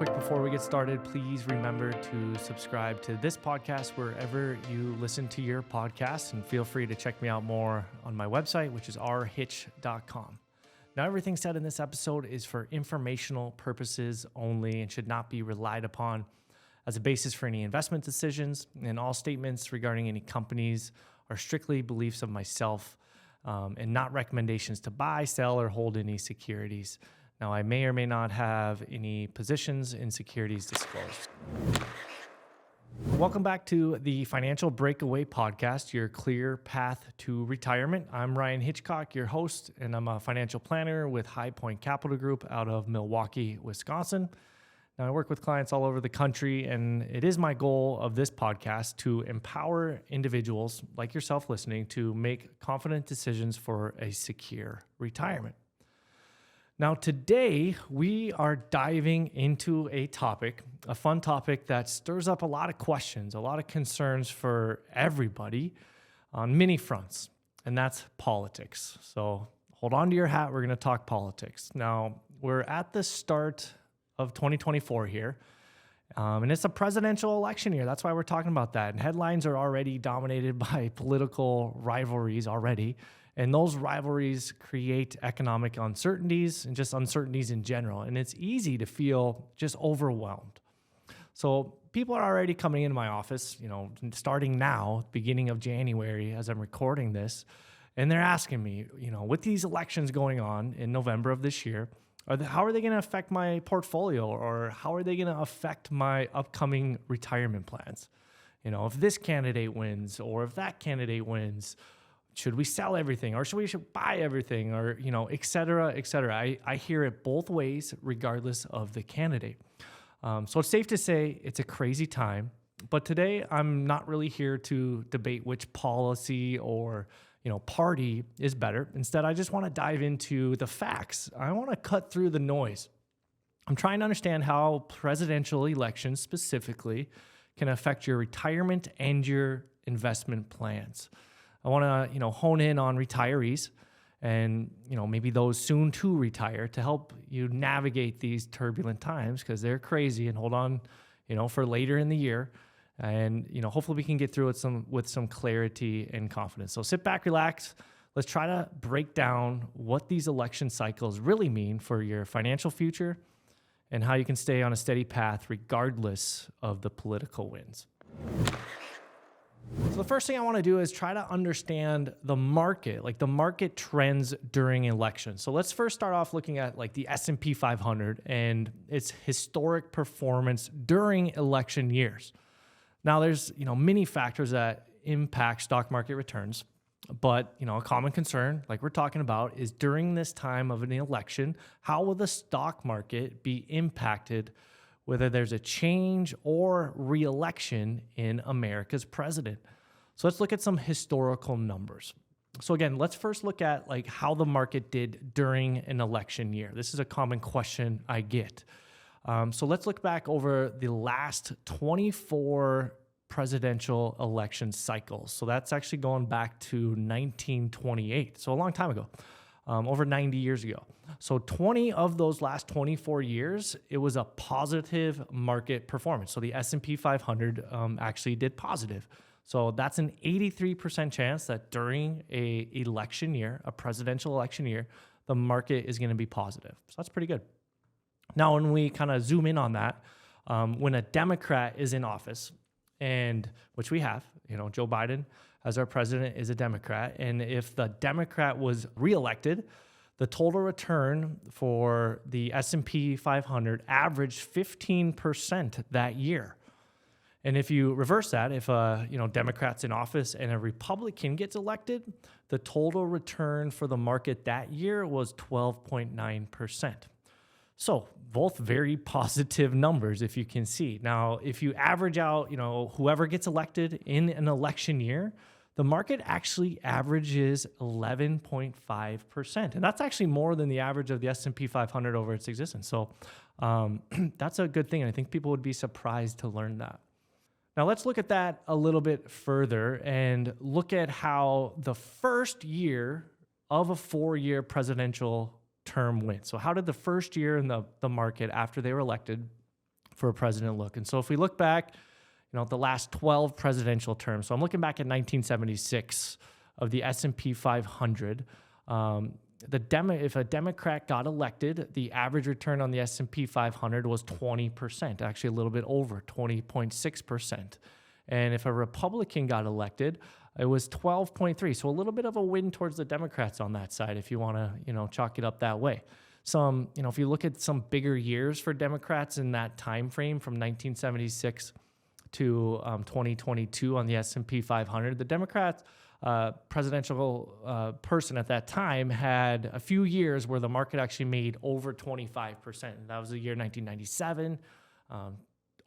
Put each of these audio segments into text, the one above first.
quick before we get started, please remember to subscribe to this podcast wherever you listen to your podcasts, and feel free to check me out more on my website, which is rhitch.com. Now, everything said in this episode is for informational purposes only and should not be relied upon as a basis for any investment decisions, and all statements regarding any companies are strictly beliefs of myself and not recommendations to buy, sell, or hold any securities. Now, I may or may not have any positions in securities disclosed. Welcome back to the Financial Breakaway podcast, your clear path to retirement. I'm Ryan Hitchcock, your host, and I'm a financial planner with High Point Capital Group out of Milwaukee, Wisconsin. Now, I work with clients all over the country, and it is my goal of this podcast to empower individuals like yourself listening to make confident decisions for a secure retirement. Now, today we are diving into a topic, a fun topic that stirs up a lot of questions, a lot of concerns for everybody on many fronts, and that's politics. So hold on to your hat. We're going to talk politics. Now, we're at the start of 2024 here, and it's a presidential election year. That's why we're talking about that. And headlines are already dominated by political rivalries already. And those rivalries create economic uncertainties and just uncertainties in general. And it's easy to feel just overwhelmed. So people are already coming into my office, starting now, beginning of January, as I'm recording this. And they're asking me, with these elections going on in November of this year, how are they going to affect my portfolio, or how are they going to affect my upcoming retirement plans? If this candidate wins or if that candidate wins, should we sell everything, or should we buy everything, or, et cetera, et cetera. I hear it both ways regardless of the candidate. So it's safe to say it's a crazy time. But today I'm not really here to debate which policy or, party is better. Instead, I just want to dive into the facts. I want to cut through the noise. I'm trying to understand how presidential elections specifically can affect your retirement and your investment plans. I want to, hone in on retirees and, maybe those soon to retire to help you navigate these turbulent times, because they're crazy, and hold on, for later in the year. And, hopefully we can get through it with some clarity and confidence. So sit back, relax. Let's try to break down what these election cycles really mean for your financial future and how you can stay on a steady path regardless of the political winds. So the first thing I want to do is try to understand the market, like the market trends during elections. So let's first start off looking at like the S&P 500 and its historic performance during election years. Now there's, many factors that impact stock market returns, but, a common concern like we're talking about is during this time of an election, how will the stock market be impacted whether there's a change or re-election in America's president? So let's look at some historical numbers. So again, let's first look at like how the market did during an election year. This is a common question I get. So let's look back over the last 24 presidential election cycles. So that's actually going back to 1928. So a long time ago. Over 90 years ago. So 20 of those last 24 years, it was a positive market performance. So the S&P 500 actually did positive. So that's an 83% chance that during a election year, a presidential election year, the market is going to be positive. So that's pretty good. Now, when we kind of zoom in on that, when a Democrat is in office, and which we have, Joe Biden as our president is a Democrat. And if the Democrat was reelected, the total return for the S&P 500 averaged 15% that year. And if you reverse that, if a Democrat's in office and a Republican gets elected, the total return for the market that year was 12.9%. So both very positive numbers, if you can see. Now, if you average out, whoever gets elected in an election year, the market actually averages 11.5%. And that's actually more than the average of the S&P 500 over its existence. So that's a good thing. And I think people would be surprised to learn that. Now let's look at that a little bit further and look at how the first year of a 4-year presidential term went. So how did the first year in the market after they were elected for a president look? And so if we look back, the last 12 presidential terms, so I'm looking back at 1976 of the S&P 500, if a Democrat got elected, the average return on the S&P 500 was 20%, actually a little bit over 20.6%. And if a Republican got elected, it was 12.3. So a little bit of a win towards the Democrats on that side, if you want to, chalk it up that way. If you look at some bigger years for Democrats in that time frame from 1976 to 2022 on the S&P 500, the Democrats presidential person at that time had a few years where the market actually made over 25%. And that was the year 1997,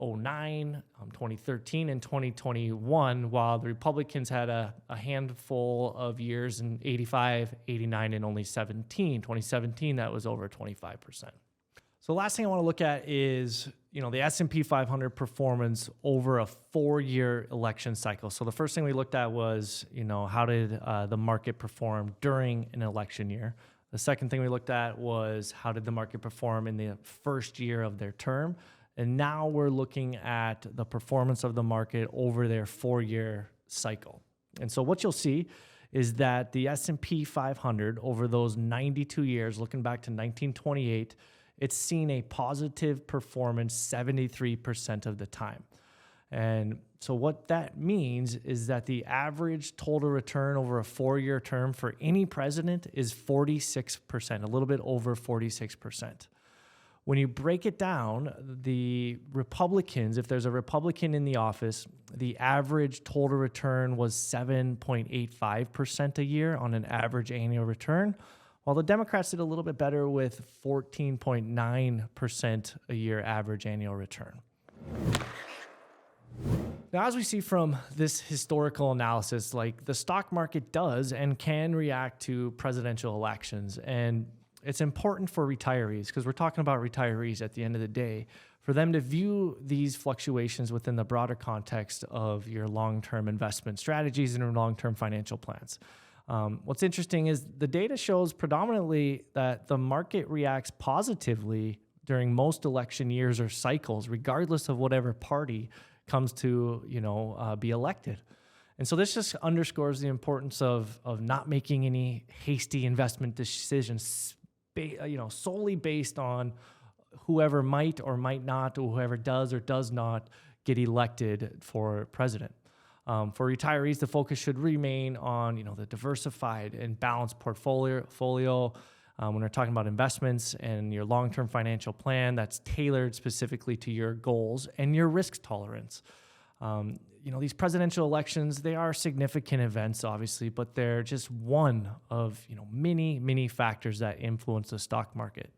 09, 2013, and 2021, while the Republicans had a handful of years in 85, 89, and only 2017, that was over 25%. So the last thing I want to look at is, the S&P 500 performance over a 4-year election cycle. So the first thing we looked at was, how did the market perform during an election year? The second thing we looked at was how did the market perform in the first year of their term? And now we're looking at the performance of the market over their 4-year cycle. And so what you'll see is that the S&P 500 over those 92 years, looking back to 1928, it's seen a positive performance 73% of the time. And so what that means is that the average total return over a 4-year term for any president is 46%, a little bit over 46%. When you break it down, the Republicans, if there's a Republican in the office, the average total return was 7.85% a year on an average annual return, while the Democrats did a little bit better with 14.9% a year average annual return. Now, as we see from this historical analysis, the stock market does and can react to presidential elections. And it's important for retirees, because we're talking about retirees at the end of the day, for them to view these fluctuations within the broader context of your long-term investment strategies and your long-term financial plans. What's interesting is the data shows predominantly that the market reacts positively during most election years or cycles, regardless of whatever party comes to be elected. And so this just underscores the importance of not making any hasty investment decisions, solely based on whoever might or might not, or whoever does or does not get elected for president. For retirees, the focus should remain on the diversified and balanced portfolio. When we're talking about investments and your long-term financial plan that's tailored specifically to your goals and your risk tolerance. These presidential elections, they are significant events, obviously, but they're just one of many, many factors that influence the stock market.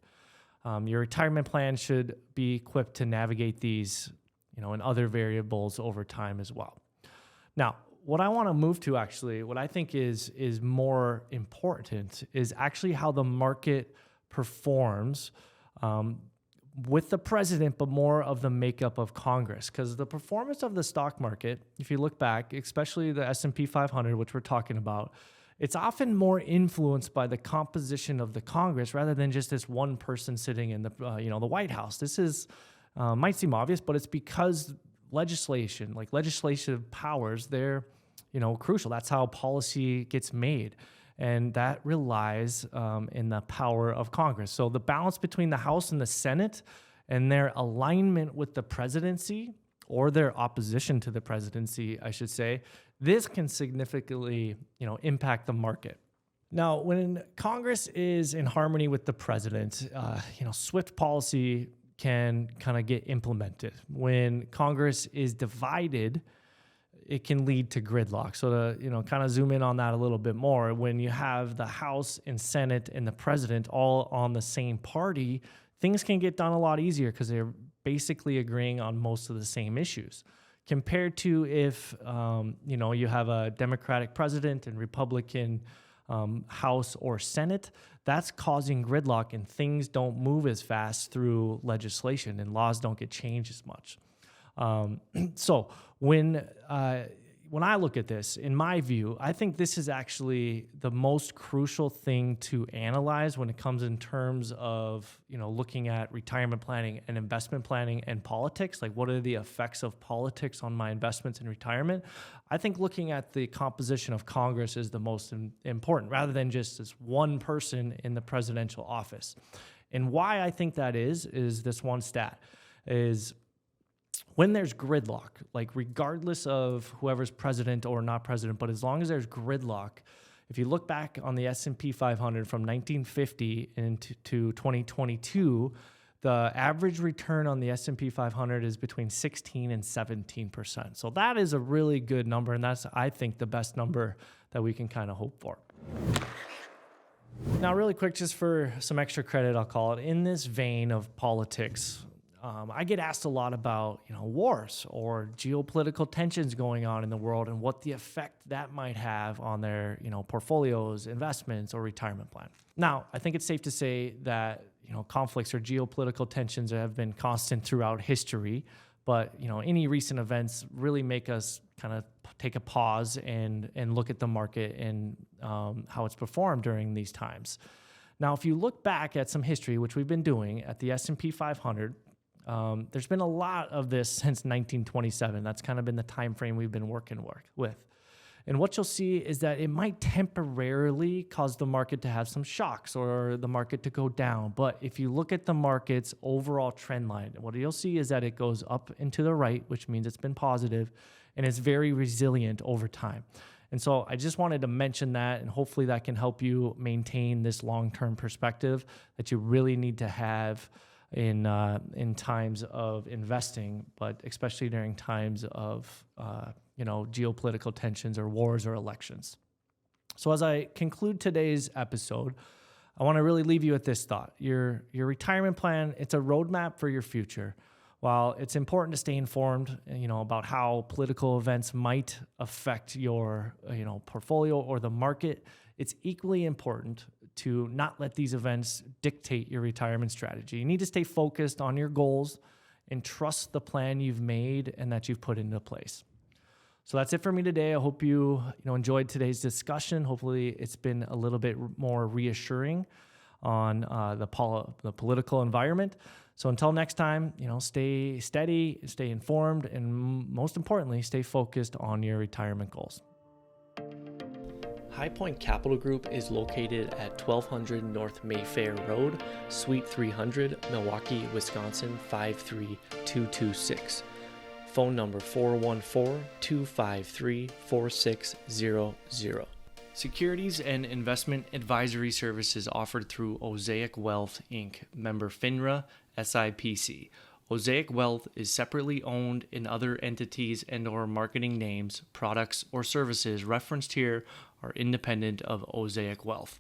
Your retirement plan should be equipped to navigate these, and other variables over time as well. Now, what I want to move to actually, what I think is more important is actually how the market performs with the president, but more of the makeup of Congress. Because the performance of the stock market, if you look back, especially the S&P 500, which we're talking about, it's often more influenced by the composition of the Congress rather than just this one person sitting in the the White House. This is might seem obvious, but it's because legislative powers, they're crucial. That's how policy gets made. And that relies in the power of Congress. So the balance between the House and the Senate and their alignment with the presidency, or their opposition to the presidency, I should say, this can significantly impact the market. Now, when Congress is in harmony with the president, swift policy can kind of get implemented. When Congress is divided, it can lead to gridlock. So to kind of zoom in on that a little bit more, when you have the House and Senate and the president all on the same party, things can get done a lot easier because they're basically agreeing on most of the same issues. Compared to if you have a Democratic president and Republican House or Senate, that's causing gridlock and things don't move as fast through legislation and laws don't get changed as much. So when when I look at this, in my view, I think this is actually the most crucial thing to analyze when it comes in terms of, looking at retirement planning and investment planning and politics. Like, what are the effects of politics on my investments in retirement? I think looking at the composition of Congress is the most important, rather than just this one person in the presidential office. And why I think that is this one stat is, when there's gridlock, like regardless of whoever's president or not president, but as long as there's gridlock, if you look back on the S&P 500 from 1950 into 2022, the average return on the S&P 500 is between 16 and 17%. So that is a really good number, and that's, I think, the best number that we can kind of hope for. Now, really quick, just for some extra credit, I'll call it, in this vein of politics, I get asked a lot about, wars or geopolitical tensions going on in the world and what the effect that might have on their, portfolios, investments, or retirement plan. Now, I think it's safe to say that, conflicts or geopolitical tensions have been constant throughout history, but, any recent events really make us kind of take a pause and look at the market and how it's performed during these times. Now, if you look back at some history, which we've been doing at the S&P 500, there's been a lot of this since 1927. That's kind of been the time frame we've been working with. And what you'll see is that it might temporarily cause the market to have some shocks or the market to go down. But if you look at the market's overall trend line, what you'll see is that it goes up and to the right, which means it's been positive, and it's very resilient over time. And so I just wanted to mention that, and hopefully that can help you maintain this long-term perspective that you really need to have in times of investing, but especially during times of geopolitical tensions or wars or elections. So as I conclude today's episode, I want to really leave you with this thought. Your retirement plan, it's a roadmap for your future. While it's important to stay informed, about how political events might affect your, portfolio or the market, it's equally important to not let these events dictate your retirement strategy. You need to stay focused on your goals and trust the plan you've made and that you've put into place. So that's it for me today. I hope you enjoyed today's discussion. Hopefully it's been a little bit more reassuring on the political environment. So until next time, stay steady, stay informed, and most importantly, stay focused on your retirement goals. High Point Capital Group is located at 1200 North Mayfair Road, Suite 300, Milwaukee, Wisconsin 53226. Phone number 414-253-4600. Securities and investment advisory services offered through Osaic Wealth, Inc., member FINRA, SIPC. Osaic Wealth is separately owned in other entities and/or marketing names, products, or services referenced here are independent of Osaic Wealth.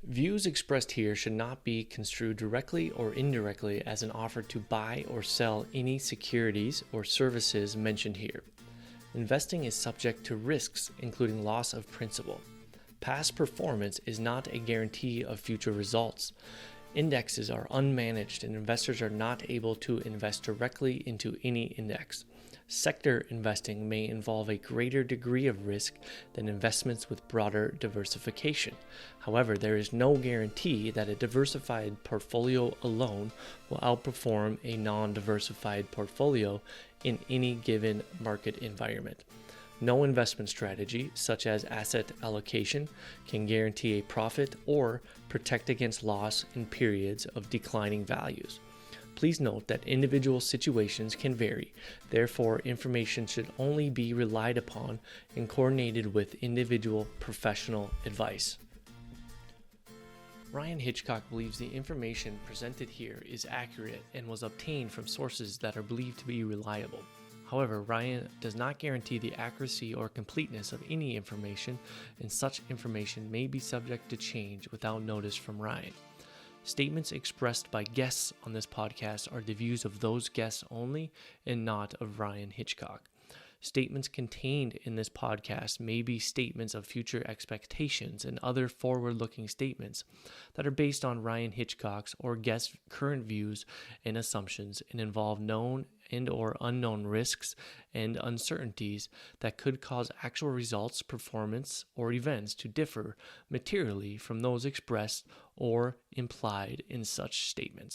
Views expressed here should not be construed directly or indirectly as an offer to buy or sell any securities or services mentioned here. Investing is subject to risks, including loss of principal. Past performance is not a guarantee of future results. Indexes are unmanaged and investors are not able to invest directly into any index. Sector investing may involve a greater degree of risk than investments with broader diversification. However, there is no guarantee that a diversified portfolio alone will outperform a non-diversified portfolio in any given market environment. No investment strategy, such as asset allocation, can guarantee a profit or protect against loss in periods of declining values. Please note that individual situations can vary. Therefore, information should only be relied upon and coordinated with individual professional advice. Ryan Hitchcock believes the information presented here is accurate and was obtained from sources that are believed to be reliable. However, Ryan does not guarantee the accuracy or completeness of any information, and such information may be subject to change without notice from Ryan. Statements expressed by guests on this podcast are the views of those guests only and not of Ryan Hitchcock. Statements contained in this podcast may be statements of future expectations and other forward-looking statements that are based on Ryan Hitchcock's or guests' current views and assumptions and involve known and/or unknown risks and uncertainties that could cause actual results, performance, or events to differ materially from those expressed or implied in such statements.